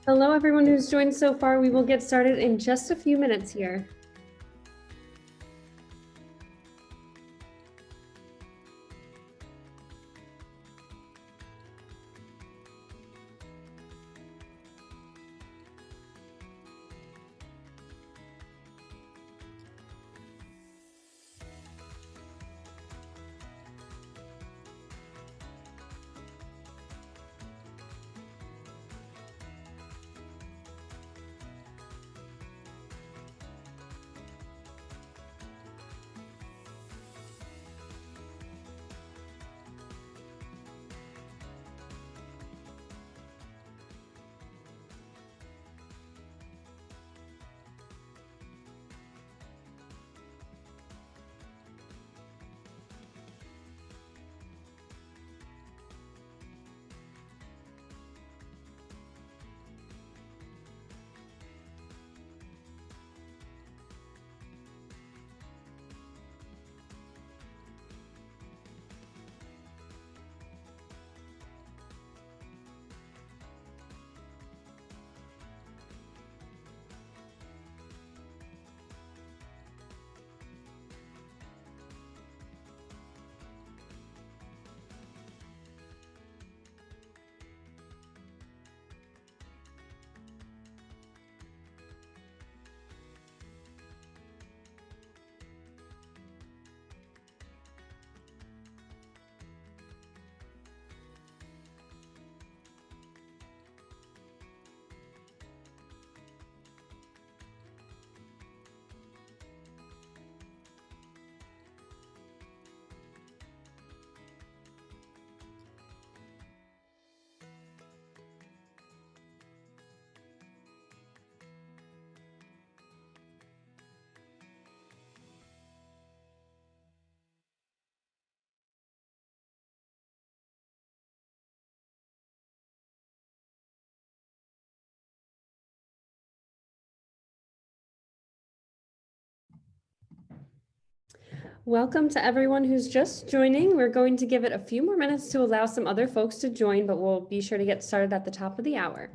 Hello, everyone who's joined so far. We will get started in just a few minutes here. Welcome to everyone who's just joining. We're going to give it a few more minutes to allow some other folks to join, but we'll be sure to get started at the top of the hour.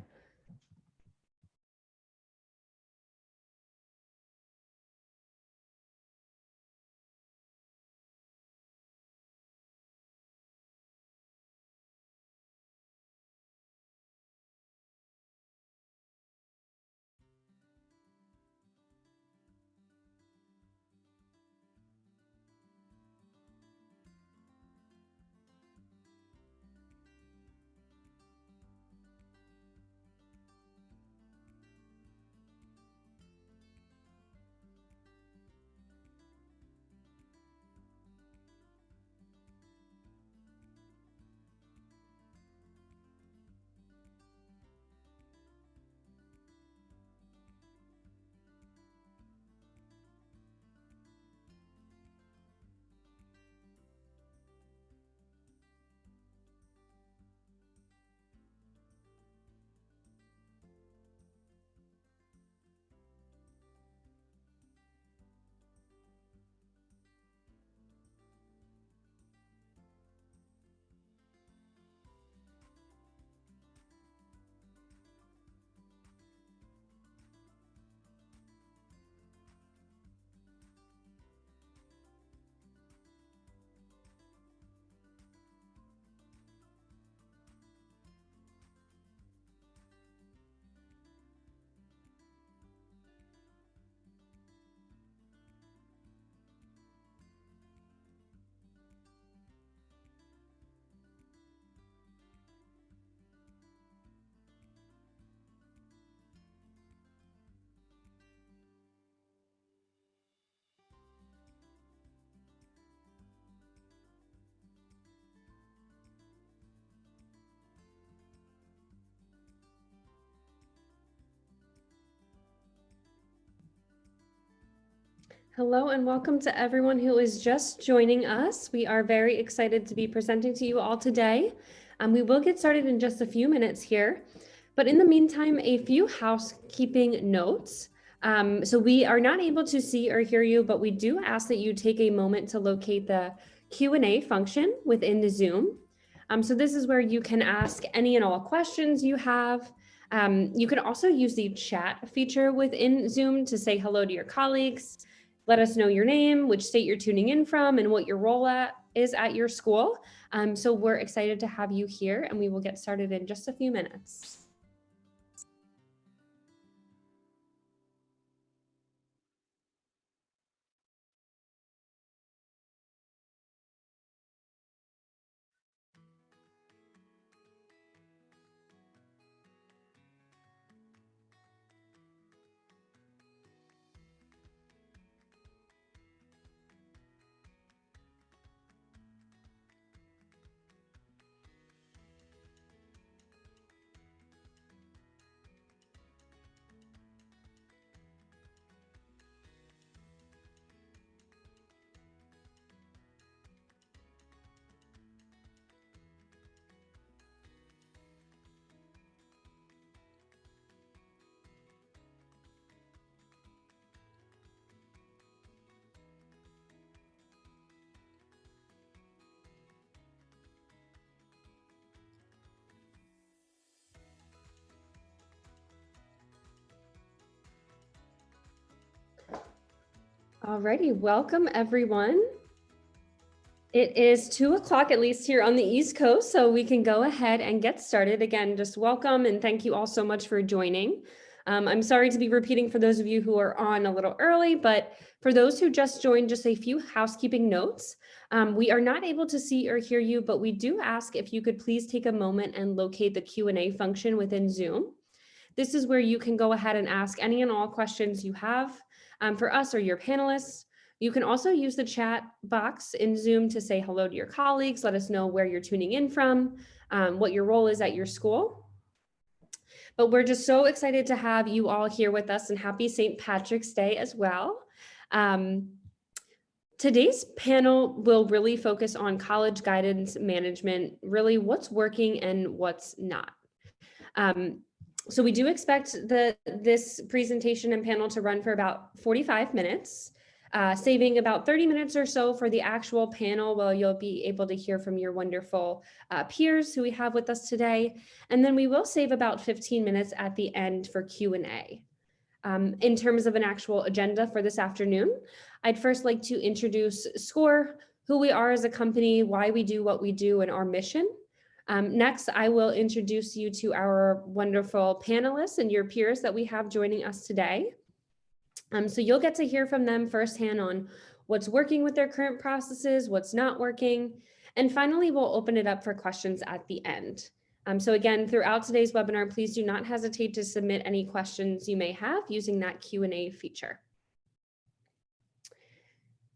Hello and welcome to everyone who is just joining us. We are very excited to be presenting to you all today. We will get started in just a few minutes here, but in the meantime, a few housekeeping notes. So we are not able to see or hear you, but we do ask that you take a moment to locate the Q&A function within the Zoom. So this is where you can ask any and all questions you have. You can also use the chat feature within Zoom to say hello to your colleagues, let us know your name, which state you're tuning in from, and what your role is at your school. So we're excited to have you here, and we will get started in just a few minutes. Alrighty, welcome everyone. It is 2 o'clock, at least here on the East Coast, so we can go ahead and get started. Again, just welcome and thank you all so much for joining. I'm sorry to be repeating for those of you who are on a little early, but for those who just joined, just a few housekeeping notes. We are not able to see or hear you, but we do ask if you could please take a moment and locate the Q&A function within Zoom. This is where you can go ahead and ask any and all questions you have for us or your panelists. You can also use the chat box in Zoom to say hello to your colleagues, let us know where you're tuning in from, what your role is at your school. But we're just so excited to have you all here with us, and happy St. Patrick's Day as well. Today's panel will really focus on college guidance management, really what's working and what's not. So we do expect this presentation and panel to run for about 45 minutes, saving about 30 minutes or so for the actual panel, where you'll be able to hear from your wonderful peers who we have with us today. And then we will save about 15 minutes at the end for Q&A. In terms of an actual agenda for this afternoon, I'd first like to introduce Scoir, who we are as a company, why we do what we do, and our mission. Next, I will introduce you to our wonderful panelists and your peers that we have joining us today. So you'll get to hear from them firsthand on what's working with their current processes, what's not working, and finally, we'll open it up for questions at the end. So again, throughout today's webinar, please do not hesitate to submit any questions you may have using that Q&A feature.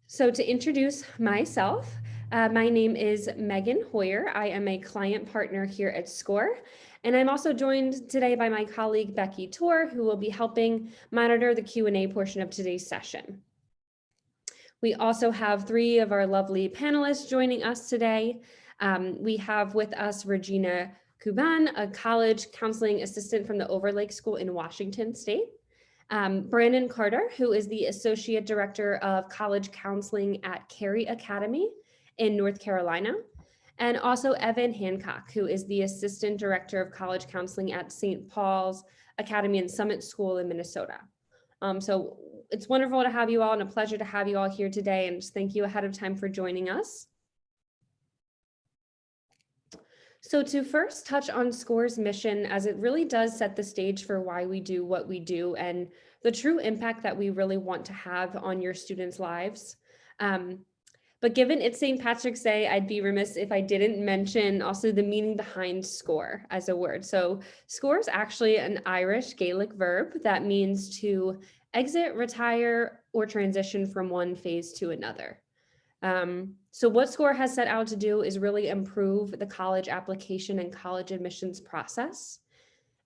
So to introduce myself, my name is Megan Hoyer. I am a client partner here at Scoir, and I'm also joined today by my colleague Becky Tor, who will be helping monitor the Q&A portion of today's session. We also have 3 of our lovely panelists joining us today. We have with us Regina Kuban, a college counseling assistant from the Overlake School in Washington State. Brandon Carter, who is the Associate Director of College Counseling at Carey Academy in North Carolina, and also Evan Hancock, who is the Assistant Director of College Counseling at St. Paul's Academy and Summit School in Minnesota. So it's wonderful to have you all, and a pleasure to have you all here today, and just thank you ahead of time for joining us. So to first touch on Scoir's mission, as it really does set the stage for why we do what we do and the true impact that we really want to have on your students' lives. But given it's St. Patrick's Day, I'd be remiss if I didn't mention also the meaning behind score as a word. So score is actually an Irish Gaelic verb that means to exit, retire, or transition from one phase to another. So what Scoir has set out to do is really improve the college application and college admissions process.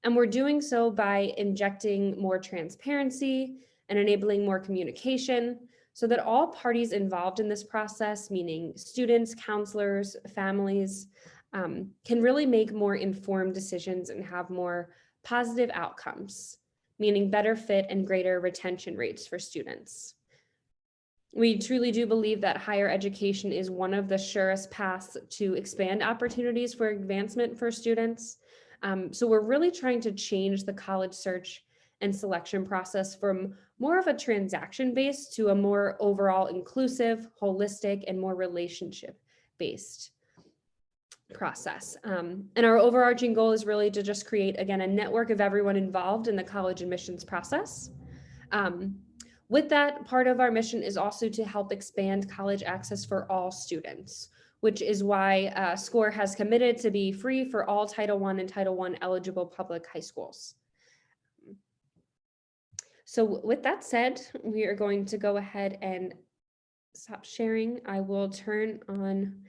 And we're doing so by injecting more transparency and enabling more communication so that all parties involved in this process, meaning students, counselors, families, can really make more informed decisions and have more positive outcomes, meaning better fit and greater retention rates for students. We truly do believe that higher education is one of the surest paths to expand opportunities for advancement for students. So we're really trying to change the college search and selection process from more of a transaction based to a more overall inclusive, holistic, and more relationship based process. And our overarching goal is really to just create, again, a network of everyone involved in the college admissions process. With that, part of our mission is also to help expand college access for all students, which is why Scoir has committed to be free for all Title I and Title I eligible public high schools. So with that said, we are going to go ahead and stop sharing. I will turn on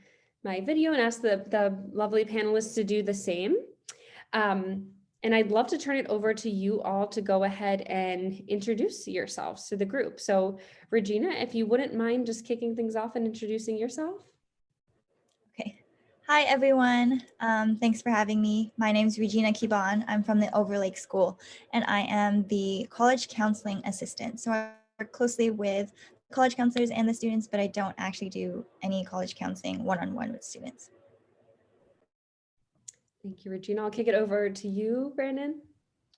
my video and ask the lovely panelists to do the same. And I'd love to turn it over to you all to go ahead and introduce yourselves to the group. So Regina, if you wouldn't mind just kicking things off and introducing yourself. Okay. Hi, everyone. Thanks for having me. My name is Regina Kiban. I'm from the Overlake School, and I am the college counseling assistant. So I work closely with college counselors and the students, but I don't actually do any college counseling one-on-one with students. Thank you, Regina. I'll kick it over to you, Brandon.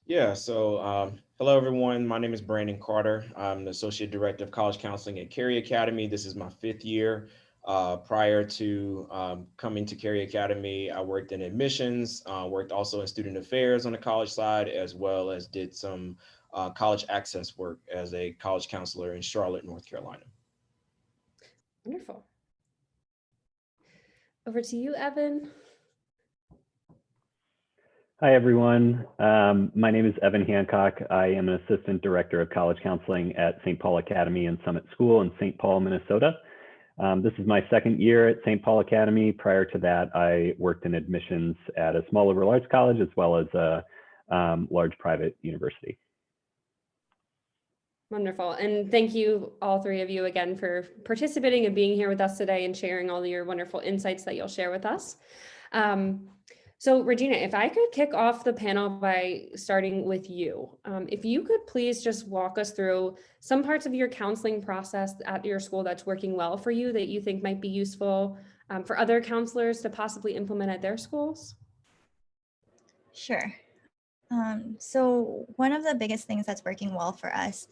Yeah, so hello everyone. My name is Brandon Carter. I'm the Associate Director of College Counseling at Carey Academy. This is my 5th year. Prior to coming to Carey Academy, I worked in admissions, worked also in student affairs on the college side, as well as did some college access work as a college counselor in Charlotte, North Carolina. Wonderful. Over to you, Evan. Hi, everyone. My name is Evan Hancock. I am an Assistant Director of College Counseling at St. Paul Academy and Summit School in St. Paul, Minnesota. This is my 2nd year at St. Paul Academy. Prior to that, I worked in admissions at a small liberal arts college as well as a large private university. Wonderful. And thank you, all three of you, again, for participating and being here with us today and sharing all your wonderful insights that you'll share with us. So Regina, if I could kick off the panel by starting with you, if you could please just walk us through some parts of your counseling process at your school that's working well for you that you think might be useful for other counselors to possibly implement at their schools. Sure. So one of the biggest things that's working well for us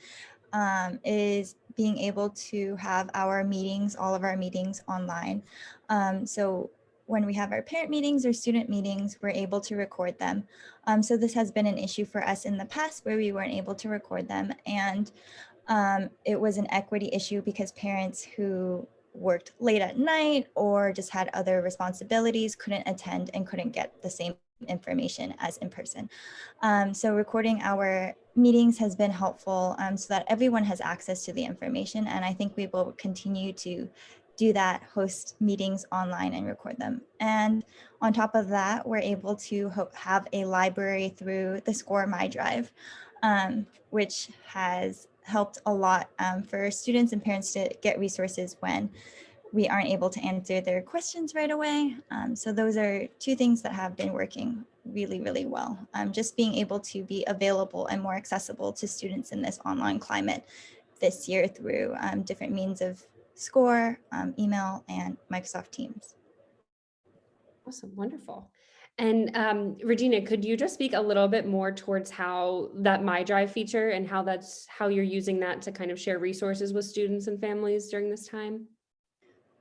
is being able to have our meetings, all of our meetings online. So when we have our parent meetings or student meetings, we're able to record them. So this has been an issue for us in the past where we weren't able to record them. And it was an equity issue because parents who worked late at night or just had other responsibilities couldn't attend and couldn't get the same information as in person. So recording our meetings has been helpful so that everyone has access to the information. And I think we will continue to do that, host meetings online and record them. And on top of that, we're able to have a library through the Scoir My Drive, which has helped a lot for students and parents to get resources when we aren't able to answer their questions right away. So those are 2 things that have been working really, really well. Just being able to be available and more accessible to students in this online climate this year through different means of Scoir, email, and Microsoft Teams. Awesome, wonderful. And Regina, could you just speak a little bit more towards how that My Drive feature and how you're using that to kind of share resources with students and families during this time?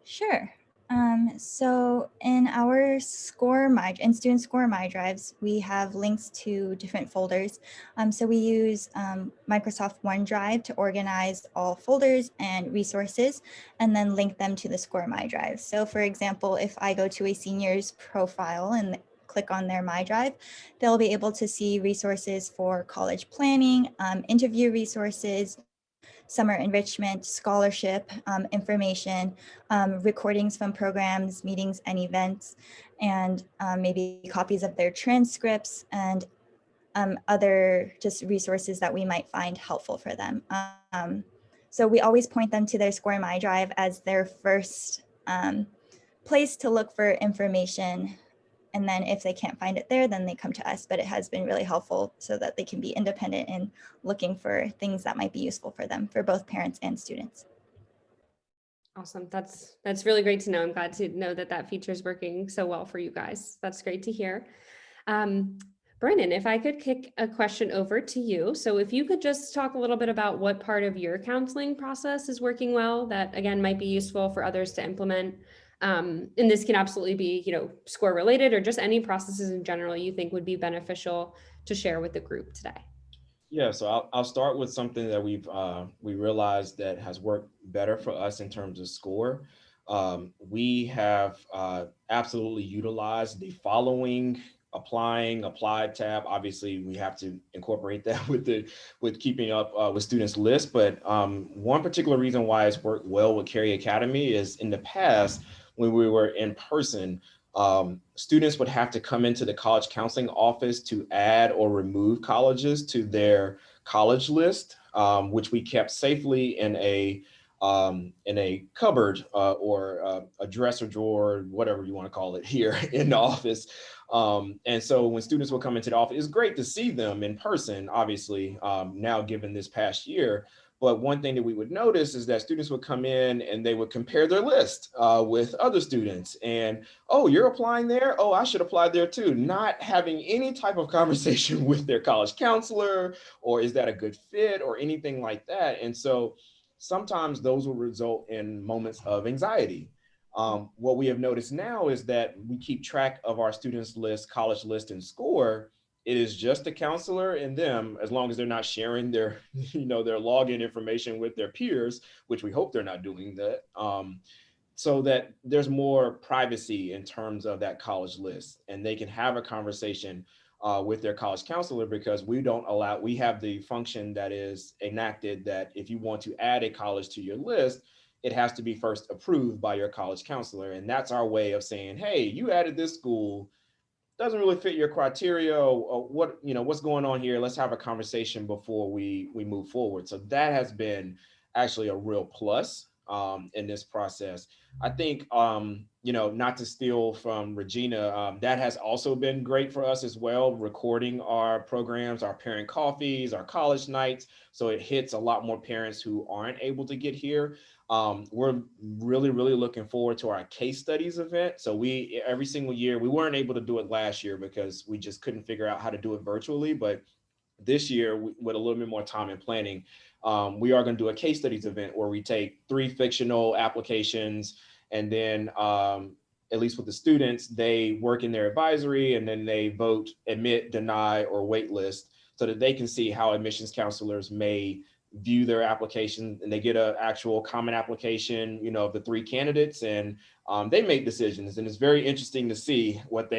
Sure. So in our Student Scoir My Drives, we have links to different folders. So we use Microsoft OneDrive to organize all folders and resources and then link them to the Scoir My Drive. So for example, if I go to a senior's profile and click on their My Drive, they'll be able to see resources for college planning, interview resources, summer enrichment, scholarship information, recordings from programs, meetings, and events, and maybe copies of their transcripts and other just resources that we might find helpful for them. So we always point them to their Scoir My Drive as their first place to look for information. And then if they can't find it there, then they come to us. But it has been really helpful so that they can be independent in looking for things that might be useful for them, for both parents and students. Awesome. That's really great to know. I'm glad to know that that feature is working so well for you guys. That's great to hear. Brennan, if I could kick a question over to you. So if you could just talk a little bit about what part of your counseling process is working well, that again might be useful for others to implement. And this can absolutely be, Scoir related or just any processes in general you think would be beneficial to share with the group today. Yeah, so I'll start with something that we realized that has worked better for us in terms of Scoir. We have absolutely utilized the following applied tab. Obviously, we have to incorporate that with keeping up with students' list. But one particular reason why it's worked well with Carey Academy is in the past when we were in person. Students would have to come into the college counseling office to add or remove colleges to their college list, which we kept safely in a cupboard or a dresser drawer, whatever you want to call it here in the office. And so when students would come into the office, it's great to see them in person, obviously, now given this past year. But one thing that we would notice is that students would come in and they would compare their list with other students. And, oh, you're applying there? Oh, I should apply there too. Not having any type of conversation with their college counselor, or is that a good fit or anything like that. And so sometimes those will result in moments of anxiety. What we have noticed now is that we keep track of our students list, college list, and Scoir. It is just the counselor and them, as long as they're not sharing their, their login information with their peers, which we hope they're not doing that. So that there's more privacy in terms of that college list, and they can have a conversation with their college counselor, because we have the function that is enacted that if you want to add a college to your list, it has to be first approved by your college counselor. And that's our way of saying, hey, you added this school, doesn't really fit your criteria, or what's going on here. Let's have a conversation before we move forward. So that has been actually a real plus in this process. I think, not to steal from Regina, that has also been great for us as well, recording our programs, our parent coffees, our college nights. So it hits a lot more parents who aren't able to get here. We're really, really looking forward to our case studies event. So every single year, we weren't able to do it last year because we just couldn't figure out how to do it virtually. But this year, with a little bit more time and planning, we are going to do a case studies event where we take 3 fictional applications, and then at least with the students, they work in their advisory, and then they vote, admit, deny, or waitlist, so that they can see how admissions counselors may view their application, and they get an actual common application, of the 3 candidates, and they make decisions. And it's very interesting to see what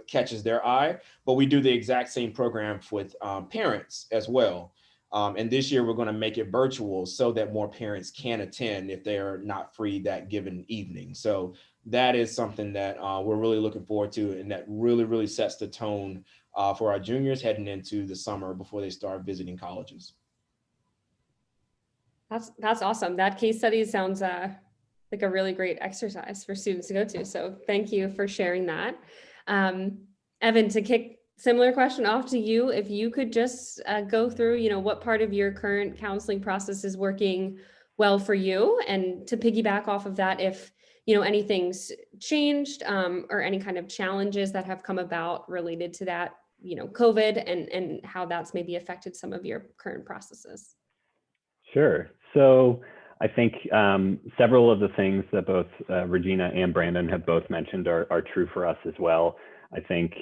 catches their eye. But we do the exact same program with parents as well. And this year we're going to make it virtual so that more parents can attend if they are not free that given evening. So that is something that we're really looking forward to, and that really, really sets the tone for our juniors heading into the summer before they start visiting colleges. That's awesome. That case study sounds like a really great exercise for students to go to. So thank you for sharing that. Evan, to kick similar question off to you, if you could just go through, what part of your current counseling process is working well for you, and to piggyback off of that, if anything's changed or any kind of challenges that have come about related to that, COVID, and how that's maybe affected some of your current processes. Sure. So I think several of the things that both Regina and Brandon have both mentioned are true for us as well. I think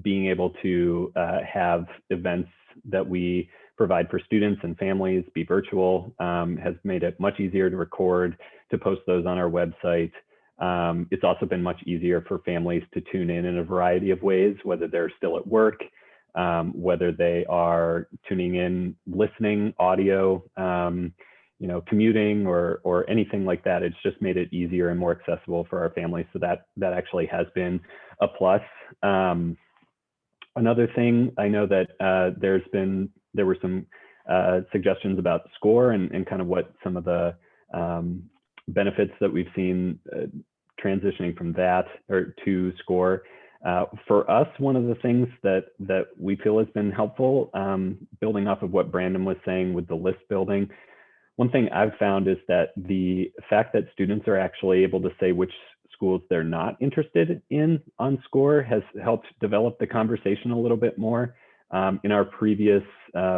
being able to have events that we provide for students and families be virtual has made it much easier to record, to post those on our website. It's also been much easier for families to tune in a variety of ways, whether they're still at work, whether they are tuning in, listening, audio, commuting, or anything like that. It's just made it easier and more accessible for our families. So that actually has been a plus. Another thing, I know that there were some suggestions about Scoir and kind of what some of the benefits that we've seen transitioning from that or to Scoir. For us, one of the things that we feel has been helpful, building off of what Brandon was saying with the list building, one thing I've found is that the fact that students are actually able to say which schools they're not interested in on Scoir has helped develop the conversation a little bit more. In our previous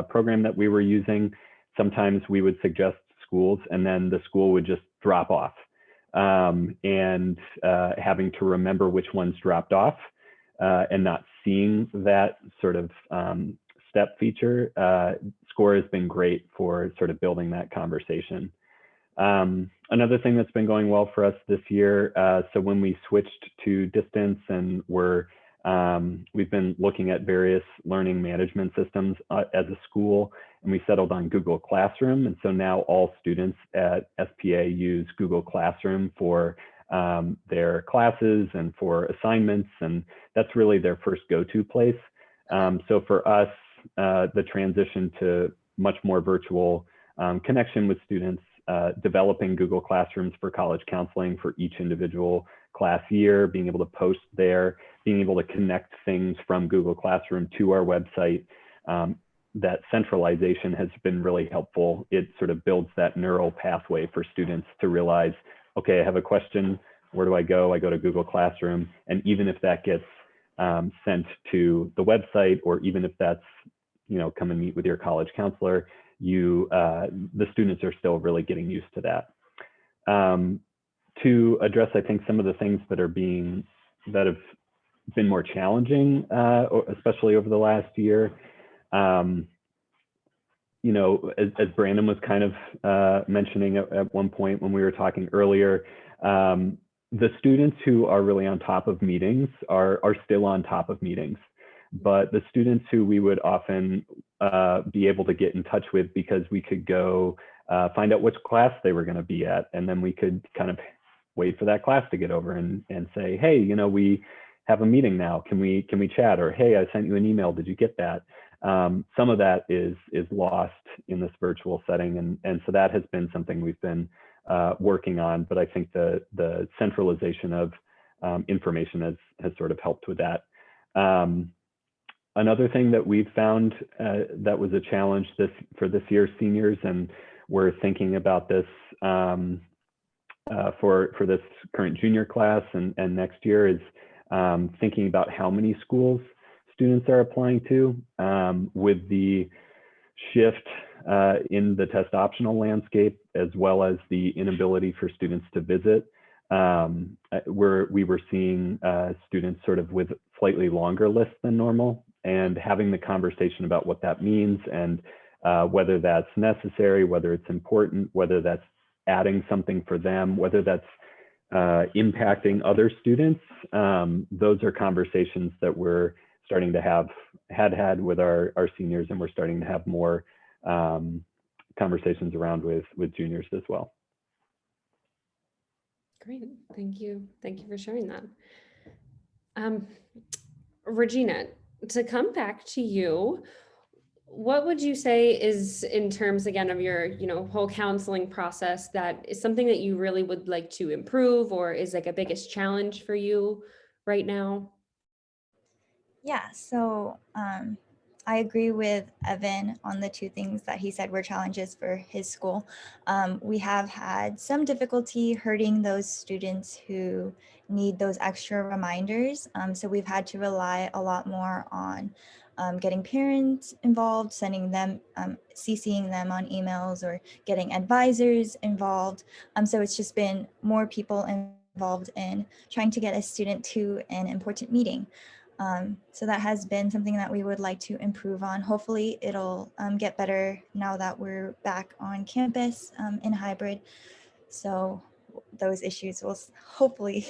program that we were using, sometimes we would suggest schools and then the school would just drop off. And having to remember which ones dropped off and not seeing that sort of step feature, Scoir has been great for sort of building that conversation. Another thing that's been going well for us this year, so when we switched to distance and we've been looking at various learning management systems as a school, and we settled on Google Classroom. And so now all students at SPA use Google Classroom for their classes and for assignments, and that's really their first go-to place. So for us, the transition to much more virtual connection with students, developing Google Classrooms for college counseling for each individual class year, being able to post there, being able to connect things from Google Classroom to our website. That centralization has been really helpful. It sort of builds that neural pathway for students to realize, okay, I have a question, where do I go? I go to Google Classroom. And even if that gets sent to the website, or even if that's, come and meet with your college counselor, the students are still really getting used to that. To address, I think, some of the things that have been more challenging, especially over the last year, as Brandon was kind of mentioning at one point when we were talking earlier, the students who are really on top of meetings are still on top of meetings. But the students who we would often be able to get in touch with because we could go find out which class they were going to be at, and then we could kind of wait for that class to get over and say, hey, we have a meeting now. Can we chat? Or, hey, I sent you an email. Did you get that? Some of that is lost in this virtual setting, and so that has been something we've been working on. But I think the centralization of information has sort of helped with that. Another thing that we've found that was a challenge for this year's seniors, and we're thinking about this for this current junior class and next year, is thinking about how many schools students are applying to. With the shift in the test optional landscape, as well as the inability for students to visit, we were seeing students sort of with slightly longer lists than normal, and having the conversation about what that means and whether that's necessary, whether it's important, whether that's adding something for them, whether that's impacting other students. Those are conversations that we're starting to had with our seniors, and we're starting to have more conversations around with juniors as well. Great, thank you. Thank you for sharing that. Regina, to come back to you, what would you say is, in terms again of your whole counseling process, that is something that you really would like to improve, or is like a biggest challenge for you right now? Yeah, so I agree with Evan on the two things that he said were challenges for his school. We have had some difficulty herding those students who need those extra reminders. So we've had to rely a lot more on getting parents involved, sending them, CCing them on emails, or getting advisors involved. So it's just been more people involved in trying to get a student to an important meeting. So that has been something that we would like to improve on. Hopefully it'll get better now that we're back on campus in hybrid. So those issues will hopefully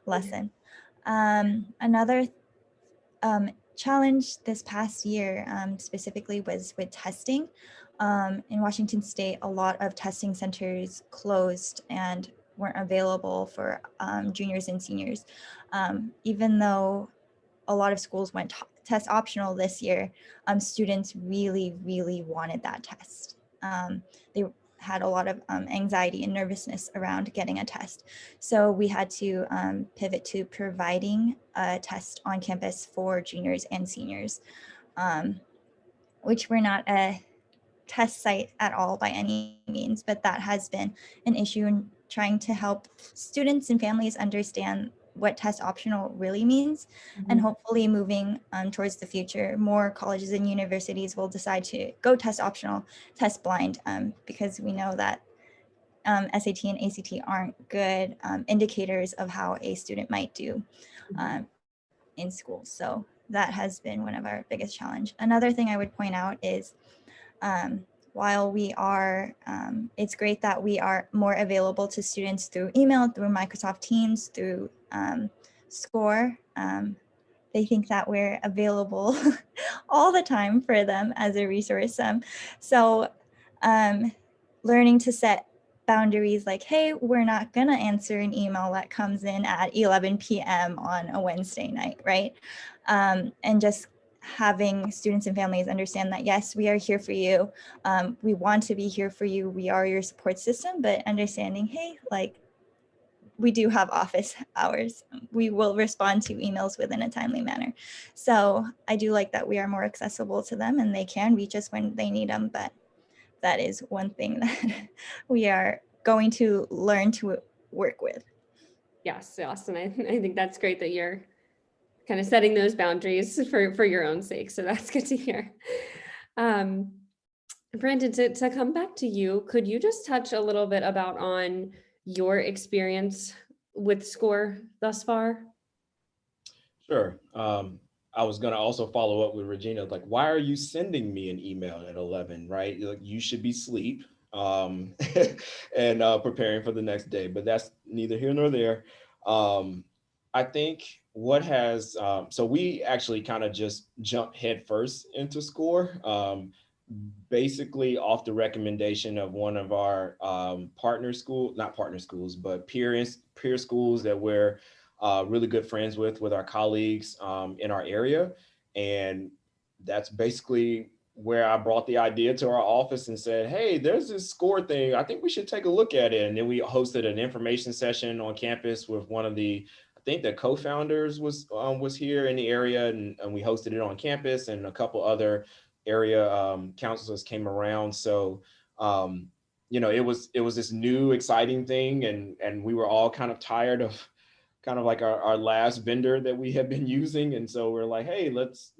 lessen. Another challenge this past year specifically was with testing. In Washington State, a lot of testing centers closed and weren't available for juniors and seniors. Even though a lot of schools went test optional this year, students really, really wanted that test. They had a lot of anxiety and nervousness around getting a test. So we had to pivot to providing a test on campus for juniors and seniors, which we're not a test site at all by any means, but that has been an issue in trying to help students and families understand what test optional really means. And hopefully moving towards the future, more colleges and universities will decide to go test optional, test blind, because we know that SAT and ACT aren't good indicators of how a student might do in school. So that has been one of our biggest challenge. Another thing I would point out is while we are, it's great that we are more available to students through email, through Microsoft Teams, through Scoir. They think that we're available all the time for them as a resource. So learning to set boundaries like, hey, we're not going to answer an email that comes in at 11 p.m. on a Wednesday night, right? And just having students and families understand that, yes, we are here for you. We want to be here for you. We are your support system, but understanding, hey, like, we do have office hours. We will respond to emails within a timely manner. So I do like that we are more accessible to them and they can reach us when they need them. But that is one thing that we are going to learn to work with. Yes, Austin, I think that's great that you're kind of setting those boundaries for your own sake. So that's good to hear. Brandon, to come back to you, could you just touch a little bit about on your experience with Scoir thus far? Sure. I was going to also follow up with Regina, like, why are you sending me an email at 11, right? Like, you should be asleep and preparing for the next day, but that's neither here nor there. I think what has, so we actually kind of just jumped headfirst into Scoir, basically off the recommendation of one of our not partner schools, but peer schools that we're really good friends with our colleagues in our area. And that's basically where I brought the idea to our office and said, hey, there's this Scoir thing. I think we should take a look at it. And then we hosted an information session on campus with one of the, I think the co-founders was here in the area, and we hosted it on campus, and a couple other area counselors came around. So it was this new exciting thing, and we were all kind of tired of kind of like our last vendor that we had been using. And so we're like, hey, let's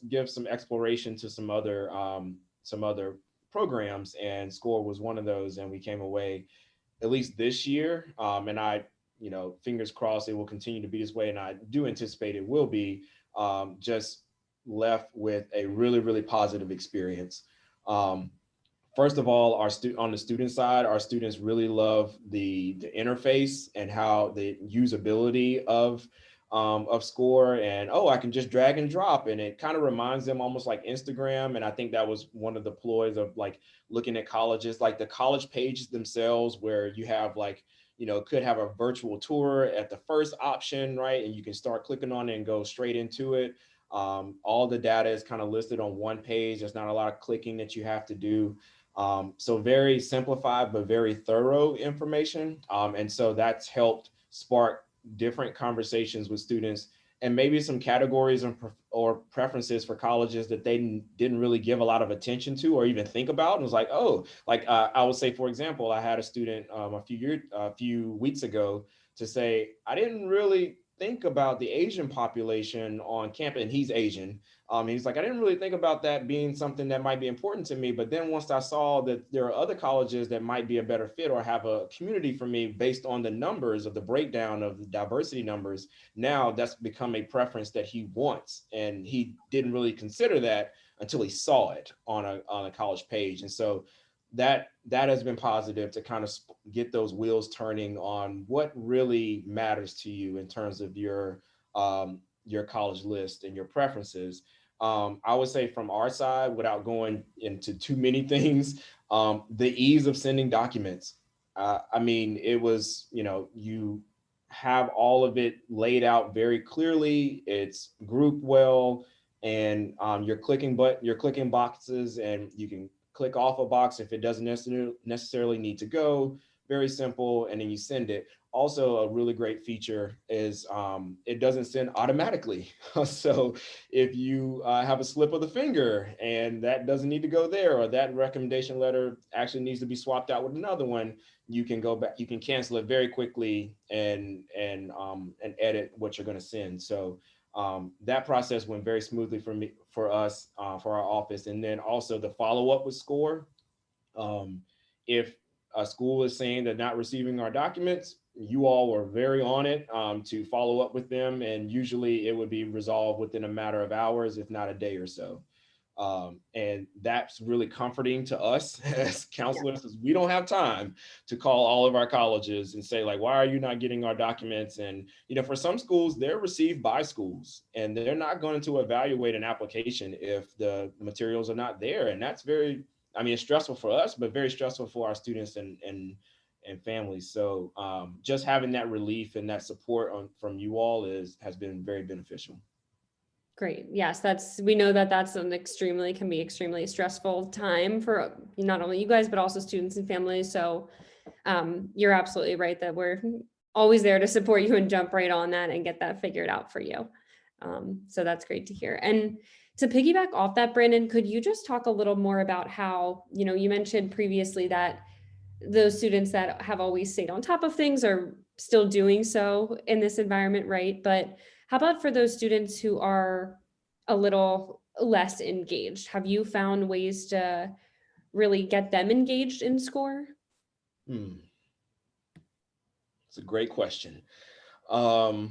give some exploration to some other programs. And Scoir was one of those. And we came away, at least this year. And I, fingers crossed it will continue to be this way. And I do anticipate it will be, just left with a really, really positive experience. First of all, on the student side, our students really love the interface and how the usability of Scoir, and I can just drag and drop, and it kind of reminds them almost like Instagram. And I think that was one of the ploys of like looking at colleges, like the college pages themselves, where you have like, could have a virtual tour at the first option, right? And you can start clicking on it and go straight into it. All the data is kind of listed on one page. There's not a lot of clicking that you have to do. So very simplified, but very thorough information. And so that's helped spark different conversations with students, and maybe some categories or preferences for colleges that they didn't really give a lot of attention to or even think about. And it was like, I would say, for example, I had a student a few weeks ago to say, I didn't really think about the Asian population on campus, and he's Asian. He's like, I didn't really think about that being something that might be important to me. But then once I saw that there are other colleges that might be a better fit or have a community for me based on the numbers of the breakdown of the diversity numbers, now that's become a preference that he wants. And he didn't really consider that until he saw it on a college page. And so that has been positive to kind of get those wheels turning on what really matters to you in terms of your college list and your preferences. I would say from our side, without going into too many things, the ease of sending documents. I mean, it was, you have all of it laid out very clearly. It's grouped well, and you're clicking boxes, and you can click off a box if it doesn't necessarily need to go. Very simple, and then you send it. Also, a really great feature is it doesn't send automatically. So if you have a slip of the finger and that doesn't need to go there, or that recommendation letter actually needs to be swapped out with another one, you can go back, you can cancel it very quickly and edit what you're going to send. So that process went very smoothly for us, for our office. And then also the follow up with Scoir. If a school is saying they're not receiving our documents, you all were very on it to follow up with them. And usually it would be resolved within a matter of hours, if not a day or so. And that's really comforting to us as counselors, because we don't have time to call all of our colleges and say, like, why are you not getting our documents? And, you know, for some schools, they're received by schools and they're not going to evaluate an application if the materials are not there. And that's very, I mean, it's stressful for us, but very stressful for our students and families. So just having that relief and that support from you all has been very beneficial. Great. Yes, we know that that's can be extremely stressful time for not only you guys, but also students and families. So you're absolutely right that we're always there to support you and jump right on that and get that figured out for you. So that's great to hear. And to piggyback off that, Brandon, could you just talk a little more about how, you know, you mentioned previously that those students that have always stayed on top of things are still doing so in this environment, right? But how about for those students who are a little less engaged? Have you found ways to really get them engaged in Scoir? It's a great question. Or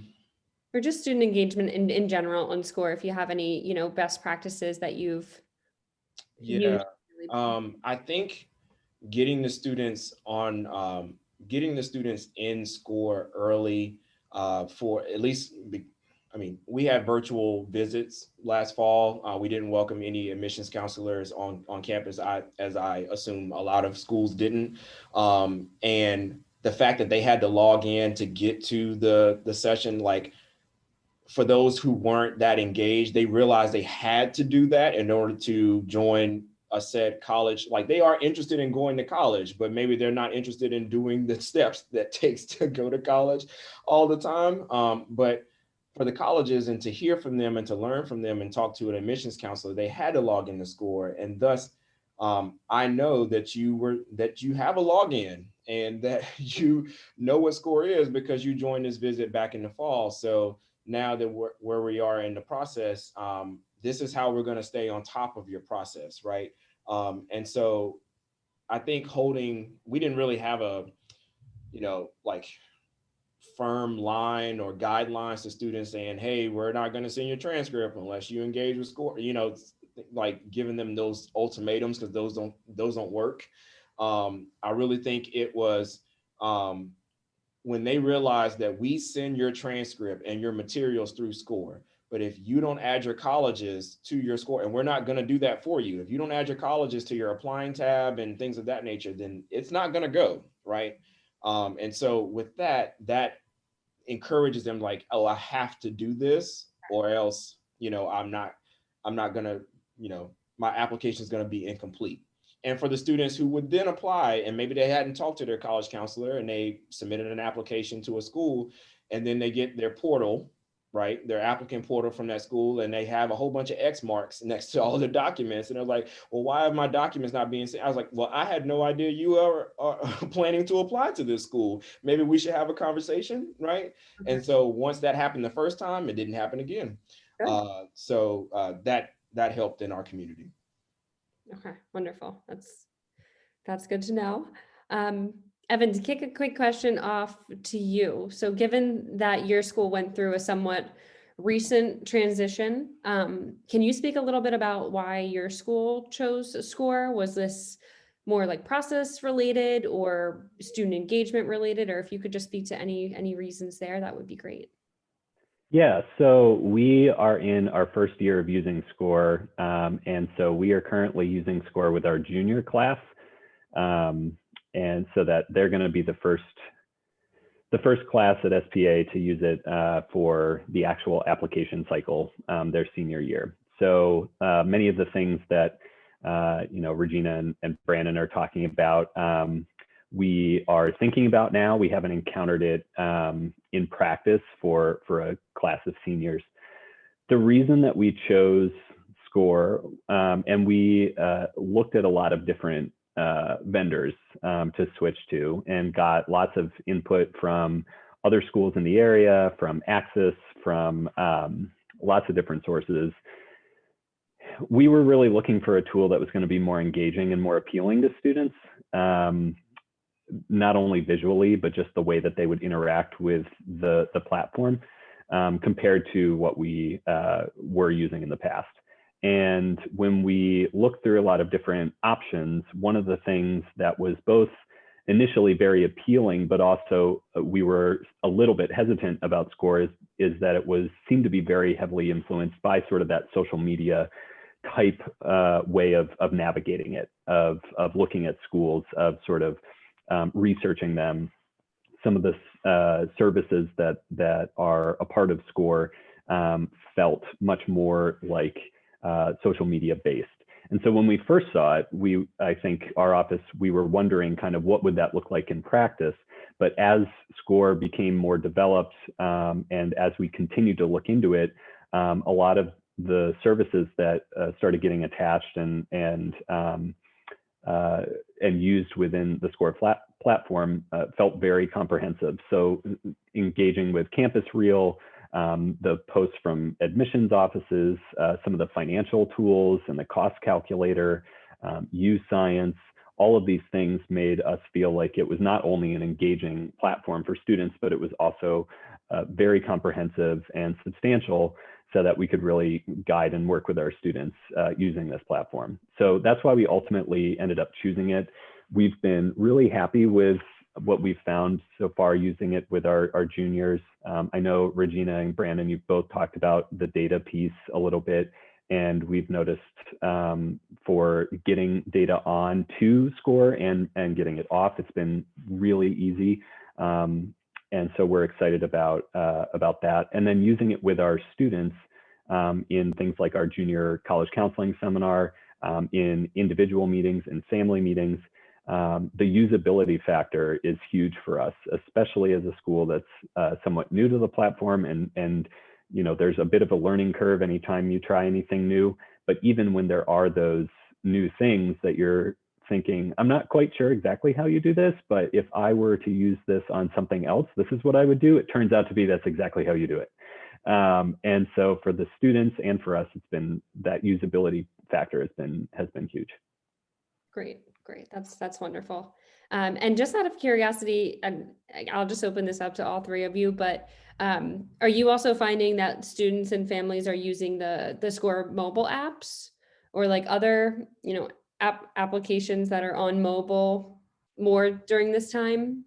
just student engagement in general on Scoir, if you have any, you know, best practices that you've used. I think getting the students in Scoir early for at least, I mean, we had virtual visits last fall. We didn't welcome any admissions counselors on campus, as I assume a lot of schools didn't. And the fact that they had to log in to get to the session, like, for those who weren't that engaged, they realized they had to do that in order to join a said college. Like, they are interested in going to college, but maybe they're not interested in doing the steps that takes to go to college all the time. But for the colleges, and to hear from them and to learn from them and talk to an admissions counselor, they had to log in to Scoir. And thus, I know that you have a login and that you know what Scoir is because you joined this visit back in the fall. So now that where we are in the process, this is how we're going to stay on top of your process, right? And so I think we didn't really have a, you know, like, firm line or guidelines to students saying, hey, we're not going to send your transcript unless you engage with Scoir, you know, like giving them those ultimatums, because those don't work. I really think it was when they realized that we send your transcript and your materials through Scoir, but if you don't add your colleges to your Scoir, and we're not going to do that for you, if you don't add your colleges to your applying tab and things of that nature, then it's not going to go, right? And so with that encourages them, like, oh, I have to do this, or else, you know, I'm not gonna, you know, my application is going to be incomplete. And for the students who would then apply, and maybe they hadn't talked to their college counselor and they submitted an application to a school, and then they get their portal, right, their applicant portal from that school, and they have a whole bunch of X marks next to all their documents. And they're like, well, why are my documents not being sent? I was like, well, I had no idea you are planning to apply to this school. Maybe we should have a conversation, right? Mm-hmm. And so once that happened the first time, it didn't happen again. So that helped in our community. Okay, wonderful. That's good to know. Evan, to kick a quick question off to you. So given that your school went through a somewhat recent transition, can you speak a little bit about why your school chose Scoir? Was this more like process related or student engagement related? Or if you could just speak to any reasons there, that would be great. Yeah, so we are in our first year of using Scoir, and so we are currently using Scoir with our junior class, and so that they're going to be the first class at SPA to use it for the actual application cycle, their senior year. So many of the things that you know, Regina and Brandon are talking about, we are thinking about now. We haven't encountered it in practice for a class of seniors. The reason that we chose Scoir, and we looked at a lot of different vendors to switch to, and got lots of input from other schools in the area, from ACCIS, from lots of different sources. We were really looking for a tool that was going to be more engaging and more appealing to students, not only visually, but just the way that they would interact with the platform compared to what we were using in the past. And when we looked through a lot of different options, one of the things that was both initially very appealing, but also we were a little bit hesitant about Scoir is that it seemed to be very heavily influenced by sort of that social media type way of navigating it, of looking at schools, of sort of researching them. Some of the services that are a part of Scoir felt much more like social media based. And so when we first saw it, I think our office, we were wondering kind of what would that look like in practice. But as Scoir became more developed and as we continued to look into it, a lot of the services that started getting attached and used within the Scoir platform felt very comprehensive. So engaging with Campus Reel, the posts from admissions offices, some of the financial tools and the cost calculator, ACCIS, all of these things made us feel like it was not only an engaging platform for students, but it was also very comprehensive and substantial so that we could really guide and work with our students using this platform. So that's why we ultimately ended up choosing it. We've been really happy with what we've found so far using it with our juniors. I know Regina and Brandon, you've both talked about the data piece a little bit, and we've noticed for getting data on to Scoir and getting it off, it's been really easy. And so we're excited about that. And then using it with our students in things like our junior college counseling seminar, in individual meetings and family meetings. The usability factor is huge for us, especially as a school that's somewhat new to the platform, and you know, there's a bit of a learning curve anytime you try anything new. But even when there are those new things that you're thinking, I'm not quite sure exactly how you do this, but if I were to use this on something else, this is what I would do. It turns out to be that's exactly how you do it. And so for the students and for us, it's been that usability factor has been huge. Great. That's wonderful. And just out of curiosity, and I'll just open this up to all three of you, but are you also finding that students and families are using the Scoir mobile apps or like other, you know, applications that are on mobile more during this time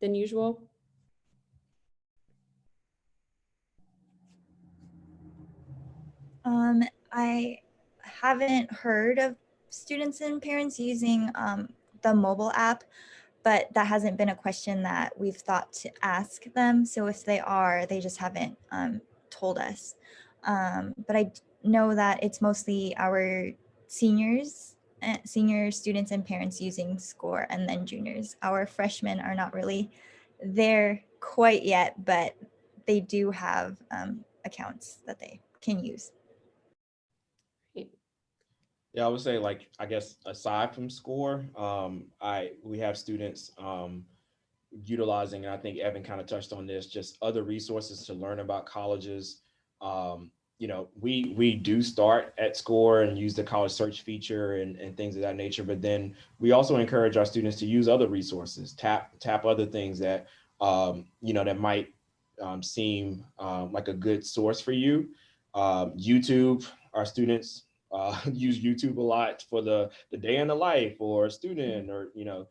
than usual? I haven't heard of students and parents using the mobile app, but that hasn't been a question that we've thought to ask them. So if they are, they just haven't told us. But I know that it's mostly our senior students and parents using Scoir, and then juniors. Our freshmen are not really there quite yet, but they do have accounts that they can use. Yeah, I would say, like, I guess aside from Scoir, we have students utilizing, and I think Evan kind of touched on this, just other resources to learn about colleges. You know, we do start at Scoir and use the college search feature and things of that nature, but then we also encourage our students to use other resources, tap other things that you know, that might seem like a good source for you. YouTube, our students use YouTube a lot for the day in the life or a student, or you know,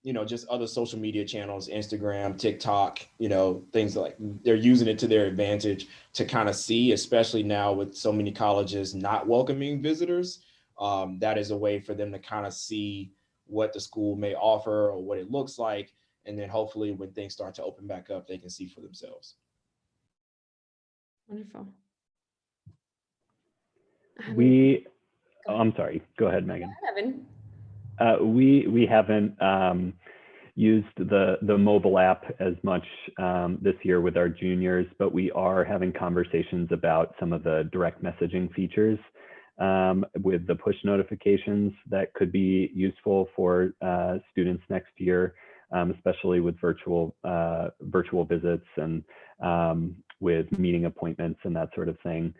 you know, just other social media channels, Instagram, TikTok, you know, things like they're using it to their advantage to kind of see, especially now with so many colleges not welcoming visitors. That is a way for them to kind of see what the school may offer or what it looks like. And then hopefully when things start to open back up, they can see for themselves. Wonderful. I'm sorry, go ahead, Megan. Go ahead, Evan. We haven't used the mobile app as much this year with our juniors, but we are having conversations about some of the direct messaging features with the push notifications that could be useful for students next year, especially with virtual visits and with meeting appointments and that sort of thing.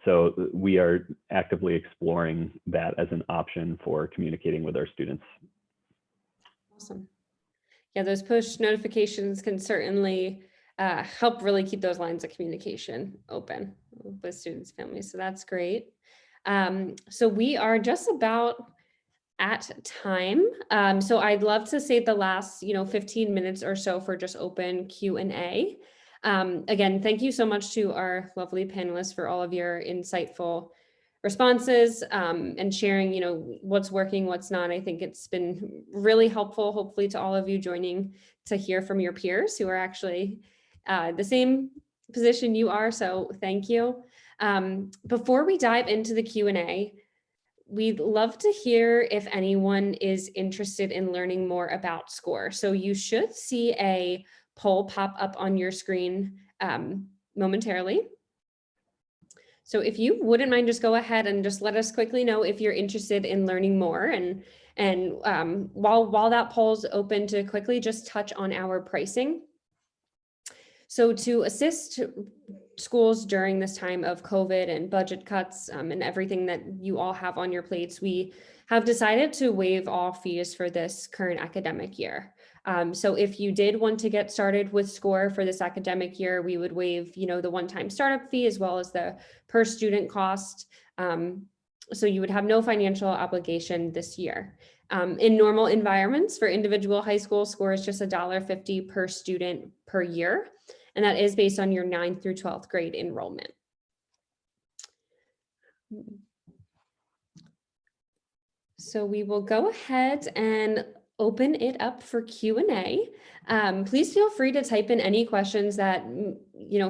So we are actively exploring that as an option for communicating with our students. Awesome. Yeah, those push notifications can certainly help really keep those lines of communication open with students, families. So that's great. So we are just about at time. So I'd love to save the last, 15 minutes or so for just open Q&A. Again, thank you so much to our lovely panelists for all of your insightful responses and sharing, what's working, what's not. I think it's been really helpful, hopefully, to all of you joining to hear from your peers who are actually the same position you are. So thank you. Before we dive into the Q&A, we'd love to hear if anyone is interested in learning more about Scoir. So you should see a poll pop up on your screen momentarily. So if you wouldn't mind, just go ahead and just let us quickly know if you're interested in learning more. And while that poll's open, to quickly just touch on our pricing. So to assist schools during this time of COVID and budget cuts and everything that you all have on your plates, we have decided to waive all fees for this current academic year. So if you did want to get started with Scoir for this academic year, we would waive, the one-time startup fee as well as the per student cost. So you would have no financial obligation this year. In normal environments for individual high school, Scoir is just $1.50 per student per year. And that is based on your 9th through 12th grade enrollment. So we will go ahead and open it up for Q&A. Please feel free to type in any questions that,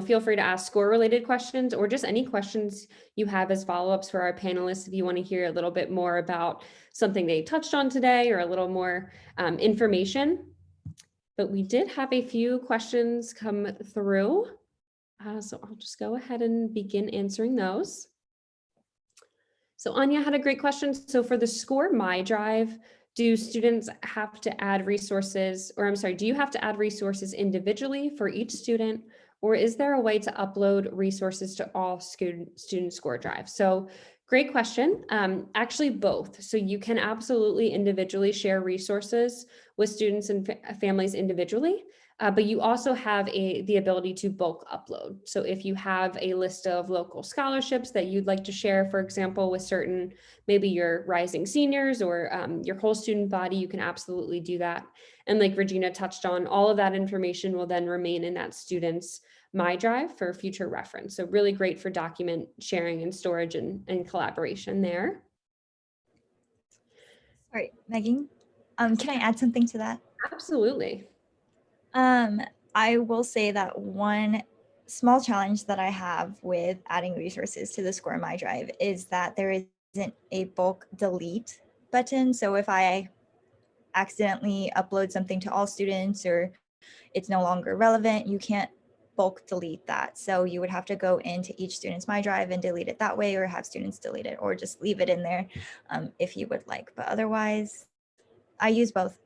feel free to ask Scoir related questions or just any questions you have as follow-ups for our panelists if you want to hear a little bit more about something they touched on today or a little more information. But we did have a few questions come through. So I'll just go ahead and begin answering those. So Anya had a great question. So for the Scoir My Drive, do students have to add resources, or I'm sorry, do you have to add resources individually for each student, or is there a way to upload resources to all student Scoir Drive? So great question. Actually, both. So you can absolutely individually share resources with students and families individually, but you also have the ability to bulk upload. So if you have a list of local scholarships that you'd like to share, for example, with certain, maybe your rising seniors or your whole student body, you can absolutely do that. And like Regina touched on, all of that information will then remain in that student's My Drive for future reference. So really great for document sharing and storage and collaboration there. Sorry, Megan, can I add something to that? Absolutely. I will say that one small challenge that I have with adding resources to the Scoir My Drive is that there isn't a bulk delete button. So if I accidentally upload something to all students or it's no longer relevant, you can't bulk delete that. So you would have to go into each student's My Drive and delete it that way, or have students delete it, or just leave it in there if you would like. But otherwise, I use both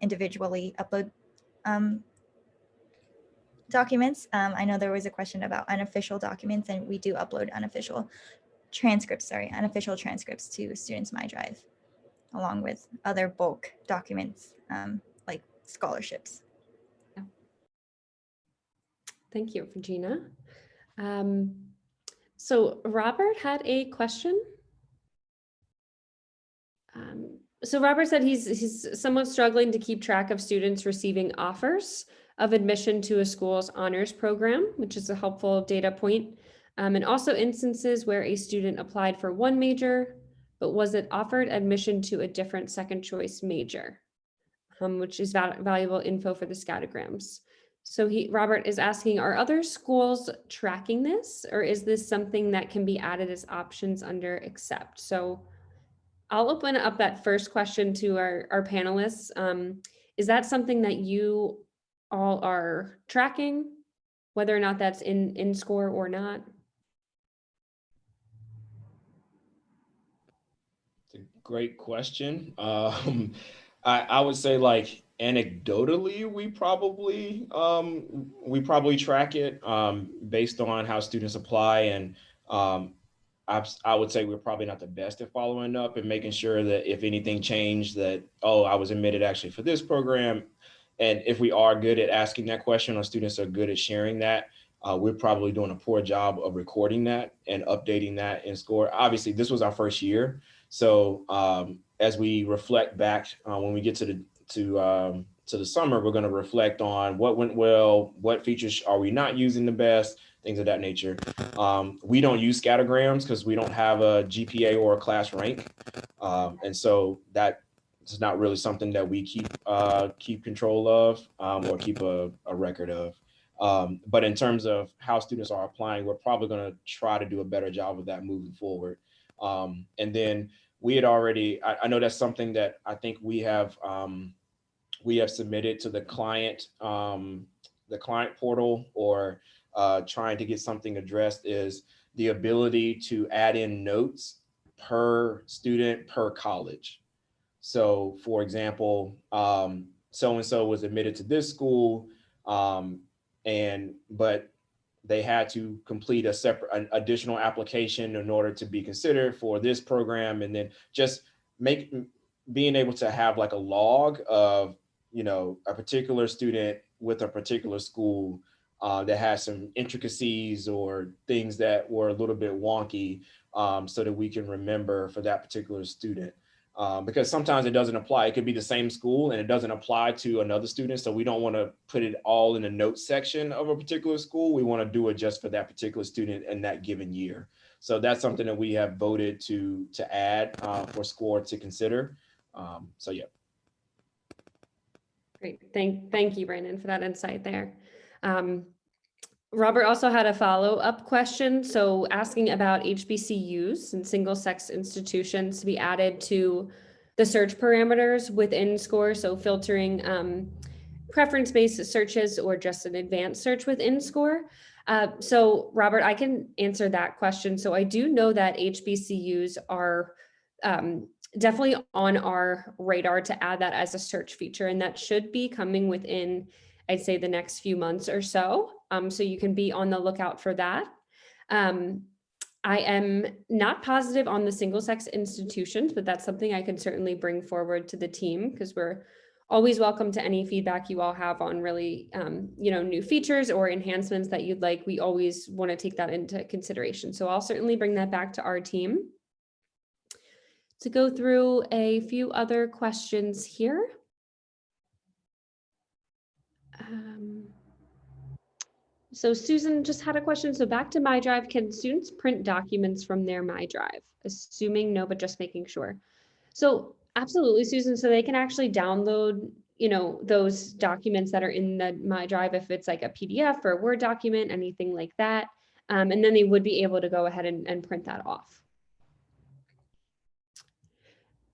individually upload documents. I know there was a question about unofficial documents, and we do upload unofficial transcripts to students' My Drive, along with other bulk documents like scholarships. Thank you, Regina. So Robert had a question. So Robert said he's somewhat struggling to keep track of students receiving offers of admission to a school's honors program, which is a helpful data point. And also instances where a student applied for one major, but was it offered admission to a different second choice major, which is valuable info for the scatograms. So Robert is asking, are other schools tracking this, or is this something that can be added as options under accept? So I'll open up that first question to our panelists. Is that something that you all are tracking, whether or not that's in Scoir or not? It's a great question. I would say, like, anecdotally, we probably track it based on how students apply, and I would say we're probably not the best at following up and making sure that if anything changed, that, oh, I was admitted actually for this program. And if we are good at asking that question, or students are good at sharing that, we're probably doing a poor job of recording that and updating that in Scoir. Obviously, this was our first year. So as we reflect back, when we get to the summer, we're going to reflect on what went well, what features are we not using the best, things of that nature. We don't use scattergrams because we don't have a GPA or a class rank. And so that is not really something that we keep control of or keep a record of. But in terms of how students are applying, we're probably going to try to do a better job of that moving forward. And then we had already, I know that's something that I think we have submitted to the client portal, or trying to get something addressed, is the ability to add in notes per student per college. So for example, so-and-so was admitted to this school, but they had to complete an additional application in order to be considered for this program. And then just being able to have like a log of, a particular student with a particular school that has some intricacies or things that were a little bit wonky, so that we can remember for that particular student. Because sometimes it doesn't apply. It could be the same school and it doesn't apply to another student. So we don't want to put it all in the notes section of a particular school. We want to do it just for that particular student in that given year. So that's something that we have voted to add for Scoir to consider. So yeah. Great. Thank you, Brandon, for that insight there. Robert also had a follow-up question. So asking about HBCUs and single-sex institutions to be added to the search parameters within Scoir. So filtering preference-based searches or just an advanced search within Scoir. So Robert, I can answer that question. So I do know that HBCUs are definitely on our radar to add that as a search feature, and that should be coming within, I'd say, the next few months or so. So you can be on the lookout for that. I am not positive on the single-sex institutions, but that's something I can certainly bring forward to the team, because we're always welcome to any feedback you all have on really, new features or enhancements that you'd like. We always want to take that into consideration. So I'll certainly bring that back to our team. To go through a few other questions here. So Susan just had a question. So back to MyDrive, can students print documents from their MyDrive? Assuming no, but just making sure. So absolutely, Susan. So they can actually download, those documents that are in the MyDrive, if it's like a PDF or a Word document, anything like that. And then they would be able to go ahead and print that off.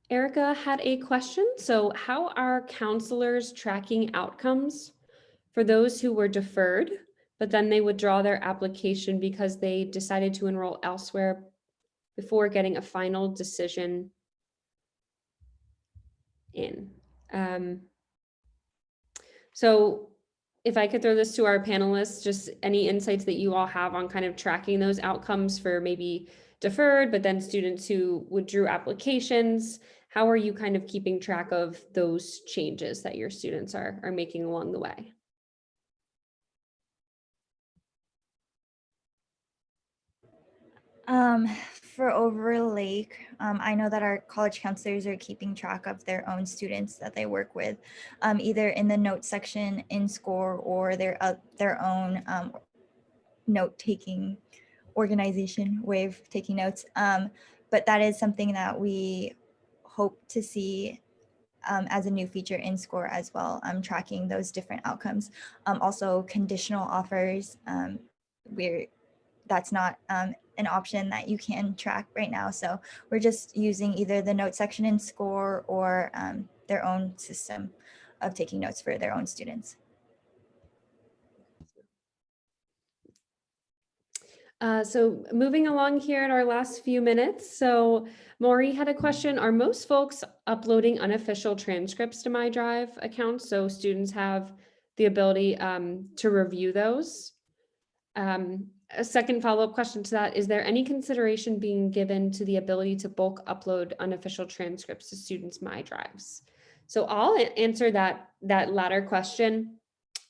Erica had a question. So how are counselors tracking outcomes for those who were deferred, but then they withdraw their application because they decided to enroll elsewhere before getting a final decision in? So if I could throw this to our panelists, just any insights that you all have on kind of tracking those outcomes for maybe deferred, but then students who withdrew applications. How are you kind of keeping track of those changes that your students are making along the way? For Overlake, I know that our college counselors are keeping track of their own students that they work with, either in the notes section in Scoir or their own note-taking organization way of taking notes. But that is something that we hope to see as a new feature in Scoir as well, tracking those different outcomes. Also conditional offers, that's not an option that you can track right now. So we're just using either the note section in Scoir or their own system of taking notes for their own students. So moving along here in our last few minutes. So Maury had a question. Are most folks uploading unofficial transcripts to MyDrive accounts? So students have the ability to review those. A second follow-up question to that, is there any consideration being given to the ability to bulk upload unofficial transcripts to students' MyDrives? So I'll answer that latter question.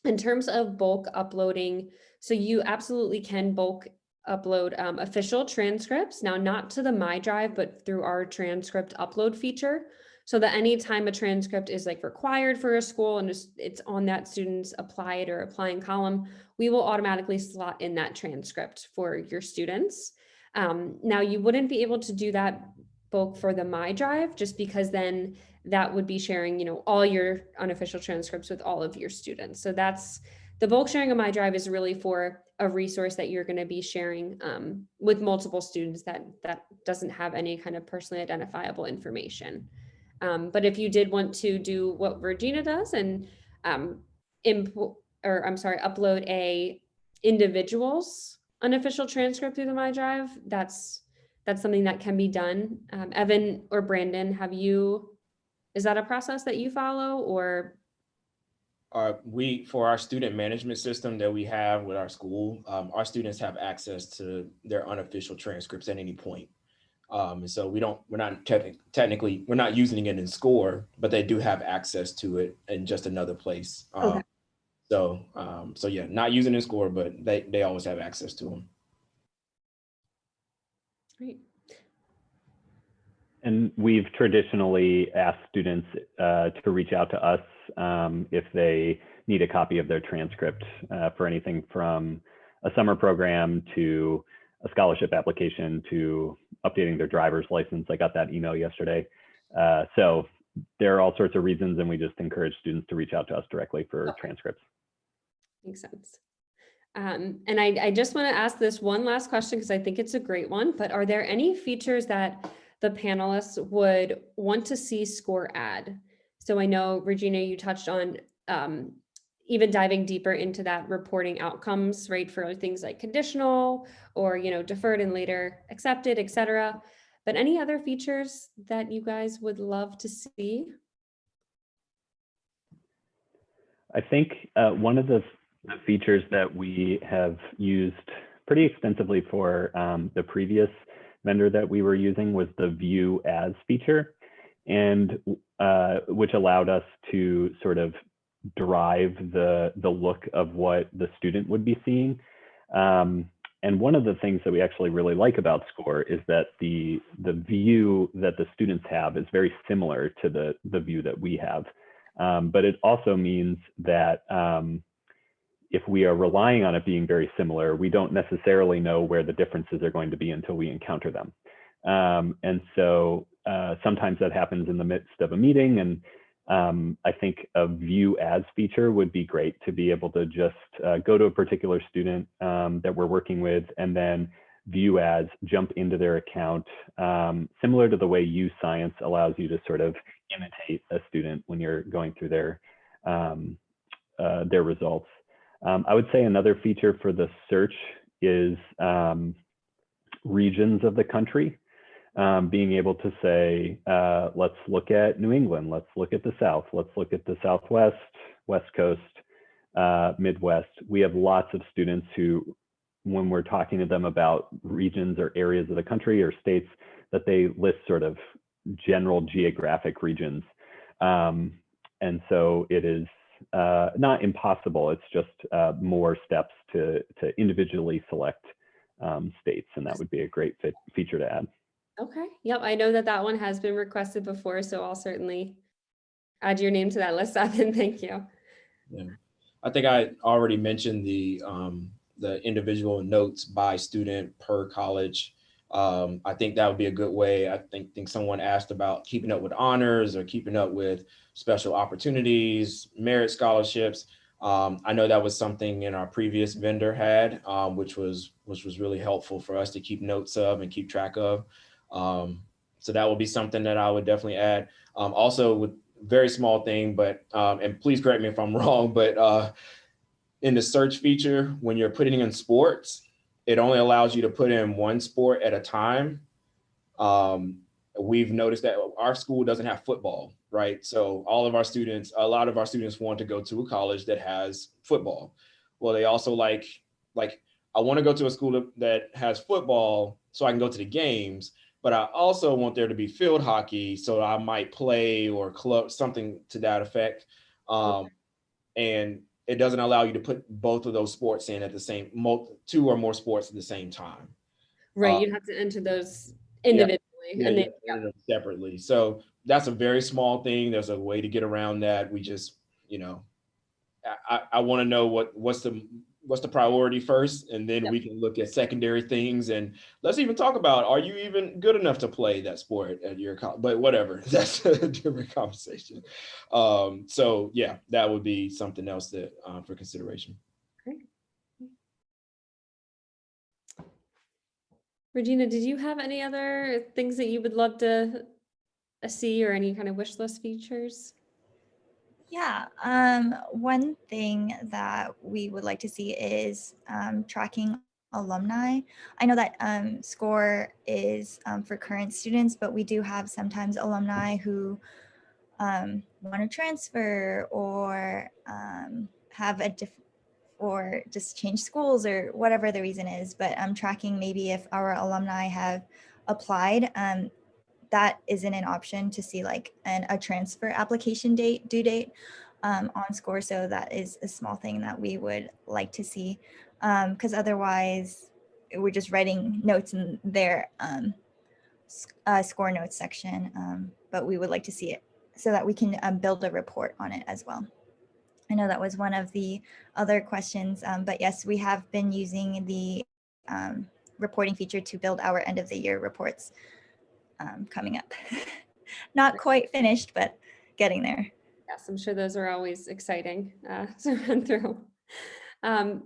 In terms of bulk uploading, so you absolutely can bulk upload official transcripts, now not to the MyDrive, but through our transcript upload feature, so that anytime a transcript is like required for a school and it's on that student's applied or applying column, we will automatically slot in that transcript for your students. Now you wouldn't be able to do that bulk for the MyDrive, just because then that would be sharing, you know, all your unofficial transcripts with all of your students. So that's the bulk sharing of MyDrive is really for a resource that you're going to be sharing with multiple students that doesn't have any kind of personally identifiable information. But if you did want to do what Regina does and upload a individual's unofficial transcript through the MyDrive, that's something that can be done. Evan or Brandon, is that a process that you follow, or? For our student management system that we have with our school, our students have access to their unofficial transcripts at any point. And so we're not technically using it in Scoir, but they do have access to it in just another place. Okay. So yeah, not using it in Scoir, but they always have access to them. Great. And we've traditionally asked students to reach out to us if they need a copy of their transcript for anything from a summer program to a scholarship application to updating their driver's license. I got that email yesterday. So there are all sorts of reasons, and we just encourage students to reach out to us directly for transcripts. Makes sense. And I just want to ask this one last question because I think it's a great one, but are there any features that the panelists would want to see Scoir add? So I know, Regina, you touched on even diving deeper into that reporting outcomes, right, for things like conditional or, you know, deferred and later accepted, et cetera. But any other features that you guys would love to see? I think one of the features that we have used pretty extensively for the previous vendor that we were using was the view as feature, and which allowed us to sort of drive the look of what the student would be seeing. And one of the things that we actually really like about Scoir is that the view that the students have is very similar to the view that we have. But it also means that if we are relying on it being very similar, we don't necessarily know where the differences are going to be until we encounter them. And so sometimes that happens in the midst of a meeting, and I think a view as feature would be great to be able to just go to a particular student that we're working with and then view as, jump into their account, similar to the way Use Science allows you to sort of imitate a student when you're going through their results. I would say another feature for the search is regions of the country. Being able to say, let's look at New England, let's look at the South, let's look at the Southwest, West Coast, Midwest. We have lots of students who, when we're talking to them about regions or areas of the country or states, that they list sort of general geographic regions. And so it is not impossible, it's just more steps to individually select states, and that would be a great feature to add. Okay, yep, I know that one has been requested before, so I'll certainly add your name to that list, Evan. Thank you. Yeah, I think I already mentioned the individual notes by student per college. I think that would be a good way. I think someone asked about keeping up with honors or keeping up with special opportunities, merit scholarships. I know that was something in our previous vendor had, which was really helpful for us to keep notes of and keep track of. So that will be something that I would definitely add. Also, with very small thing, but and please correct me if I'm wrong, but in the search feature, when you're putting in sports, it only allows you to put in one sport at a time. Um, we've noticed that our school doesn't have football, right? So a lot of our students want to go to a college that has football. Well, they also like I want to go to a school that has football so I can go to the games, but I also want there to be field hockey so I might play or club something to that effect. And it doesn't allow you to put both of those sports in at the same, two or more sports at the same time. Right, you'd have to enter those Yeah. individually. Yeah, And you they, enter them separately. So that's a very small thing. There's a way to get around that. We just, you know, I want to know what's the priority first, and then we can look at secondary things, and let's even talk about, are you even good enough to play that sport at your college? But whatever, that's a different conversation. So yeah, that would be something else that for consideration. Great. Regina, did you have any other things that you would love to see, or any kind of wish list features? Yeah, one thing that we would like to see is tracking alumni. I know that Scoir is for current students, but we do have sometimes alumni who want to transfer or have a different, or just change schools or whatever the reason is. But I'm tracking maybe if our alumni have applied, that isn't an option to see like a transfer application due date on Scoir. So that is a small thing that we would like to see, because otherwise we're just writing notes in their Scoir notes section. But we would like to see it so that we can build a report on it as well. I know that was one of the other questions, but yes, we have been using the reporting feature to build our end of the year reports coming up. Not quite finished, but getting there. Yes, I'm sure those are always exciting to run through.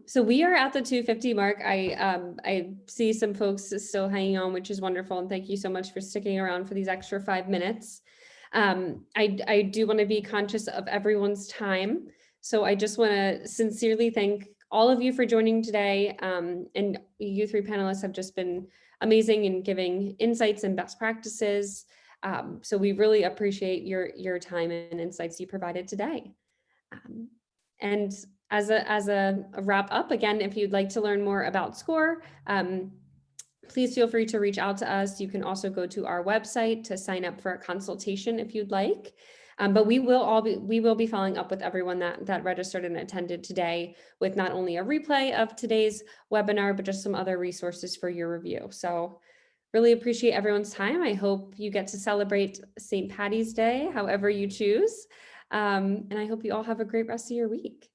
So we are at the 2:50 mark. I see some folks still hanging on, which is wonderful. And thank you so much for sticking around for these extra 5 minutes. I do want to be conscious of everyone's time. So I just want to sincerely thank all of you for joining today. And you three panelists have just been amazing in giving insights and best practices. So we really appreciate your time and insights you provided today. And as a wrap up, again, if you'd like to learn more about Scoir, please feel free to reach out to us. You can also go to our website to sign up for a consultation if you'd like. But we will be following up with everyone that registered and attended today with not only a replay of today's webinar, but just some other resources for your review. So really appreciate everyone's time. I hope you get to celebrate St. Patty's Day, however you choose. And I hope you all have a great rest of your week.